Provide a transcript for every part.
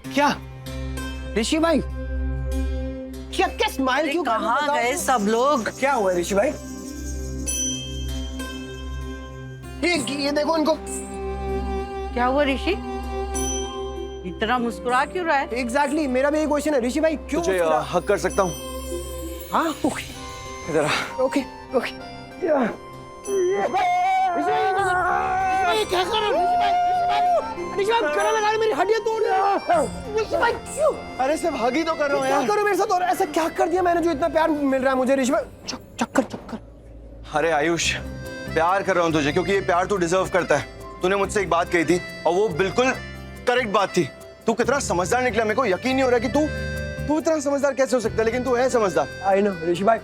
क्या ऋषि भाई, क्या क्या स्माइल क्यों? कहाँ गए सब लोग? क्या हुआ ऋषि भाई? ये देखो इनको। क्या हुआ ऋषि? इतना मुस्कुरा क्यों रहा है? एग्जैक्टली मेरा भी यही क्वेश्चन है ऋषि भाई, क्यों तुझे हक कर सकता हूँ? हाँ ओके इधर आ। Okay okay. क्या कर रहे हो ऋषि भाई? गला लगा रहे, मेरी हड्डियां तोड़ रहे हो ऋषि भाई, क्यों? अरे सिर्फ हग ही तो कर रहा हूँ क्या यार। करो मेरे साथ, और ऐसा क्या कर दिया मैंने जो इतना प्यार मिल रहा है मुझे ऋषि भाई? चक्कर चक्कर। अरे आयुष, प्यार कर रहा हूँ तुझे क्योंकि ये प्यार तू डिजर्व करता है। तूने मुझसे एक बात कही थी और वो बिल्कुल करेक्ट बात थी। तू कितना समझदार निकला, मेरे को यकीन नहीं हो रहा कि तू इतना समझदार कैसे हो सकता है, लेकिन तू है समझदार। आई नो ऋषि भाई,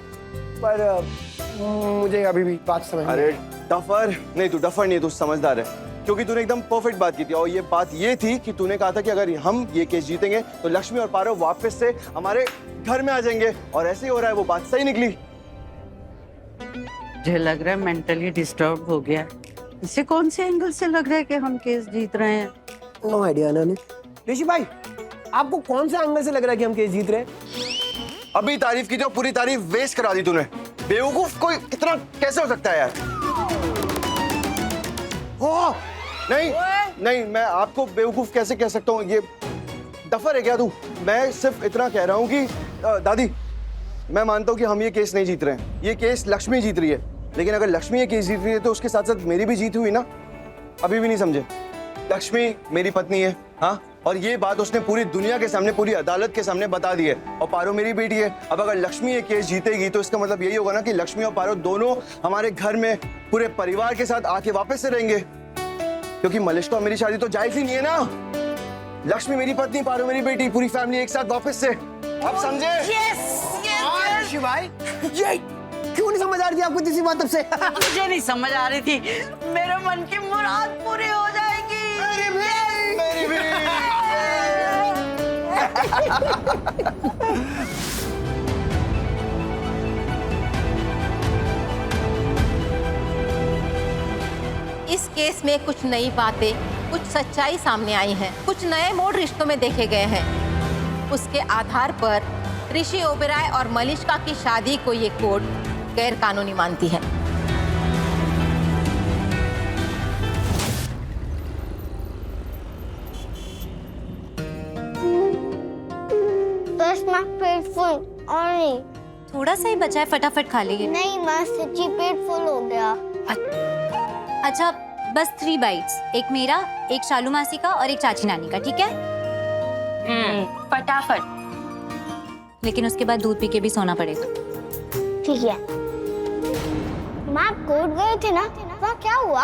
पर मुझे अभी भी बात समझ नहीं। अरे डफर नहीं, तू डफर नहीं है, तू समझदार है क्योंकि तूने एकदम परफेक्ट बात की थी। और ये बात ये थी कि तूने कहा था कि अगर हम ये केस जीतेंगे तो लक्ष्मी और पारो वापस से हमारे घर में आ जाएंगे, और ऐसे ही हो रहा है। वो बात सही निकली। मुझे लग रहा है मेंटली डिस्टर्ब हो गया। इसे कौन से एंगल से लग रहा है कि हम केस जीत रहे हैं? नो आइडिया ना। ऋषि भाई, आपको कौन से एंगल से लग रहा है कि हम केस जीत रहे हैं? अभी तारीफ की जो पूरी तारीफ वेस्ट करा दी तूने। बेवकूफ कोई कितना कैसे हो सकता है यार? ओ नहीं नहीं, मैं आपको बेवकूफ कैसे कह सकता हूँ? ये डफर है क्या तू? मैं सिर्फ इतना कह रहा हूँ कि दादी, मैं मानता हूँ कि हम ये केस नहीं जीत रहे हैं। ये केस लक्ष्मी जीत रही है, लेकिन अगर लक्ष्मी ये केस जीत रही है तो उसके साथ साथ मेरी भी जीत हुई ना। अभी भी नहीं समझे? लक्ष्मी मेरी पत्नी है, हाँ, और ये बात उसने पूरी दुनिया के सामने, पूरी अदालत के सामने बता दी है। और पारो मेरी बेटी है। अब अगर लक्ष्मी ये केस जीतेगी तो इसका मतलब यही होगा ना कि लक्ष्मी और पारो दोनों हमारे घर में पूरे परिवार के साथ आके वापस से रहेंगे, क्योंकि मलिश्का और मेरी शादी तो जायज ही नहीं है ना। लक्ष्मी मेरी पत्नी, पारो मेरी बेटी, पूरी फैमिली एक साथ वापस से। आप समझे? ऋषि भाई, ये क्यों नहीं समझ आ रही थी आपको किसी बात तब से? मुझे नहीं समझ आ रही थी। मेरे मन की मुराद पूरी हो जाएगी। मेरी भी। इस केस में कुछ नई बातें, कुछ सच्चाई सामने आई है, कुछ नए मोड़ रिश्तों में देखे गए हैं। उसके आधार पर ऋषि ओबेरॉय और मलिश्का की शादी को ये कोर्ट गैर कानूनी मानती है। बस माँ पेट फुल और नहीं। थोड़ा सा ही बचा है, फटाफट खा लीजिए। नहीं माँ, सच्ची पेट फुल हो गया। अच्छा, बस 3 बाइट्स, एक मेरा, एक शालू मासी का और एक चाची नानी का, ठीक है? फटाफट। लेकिन उसके बाद दूध पी के भी सोना पड़ेगा। ठीक है। माँ कोर्ट गए थे ना, वहाँ क्या हुआ?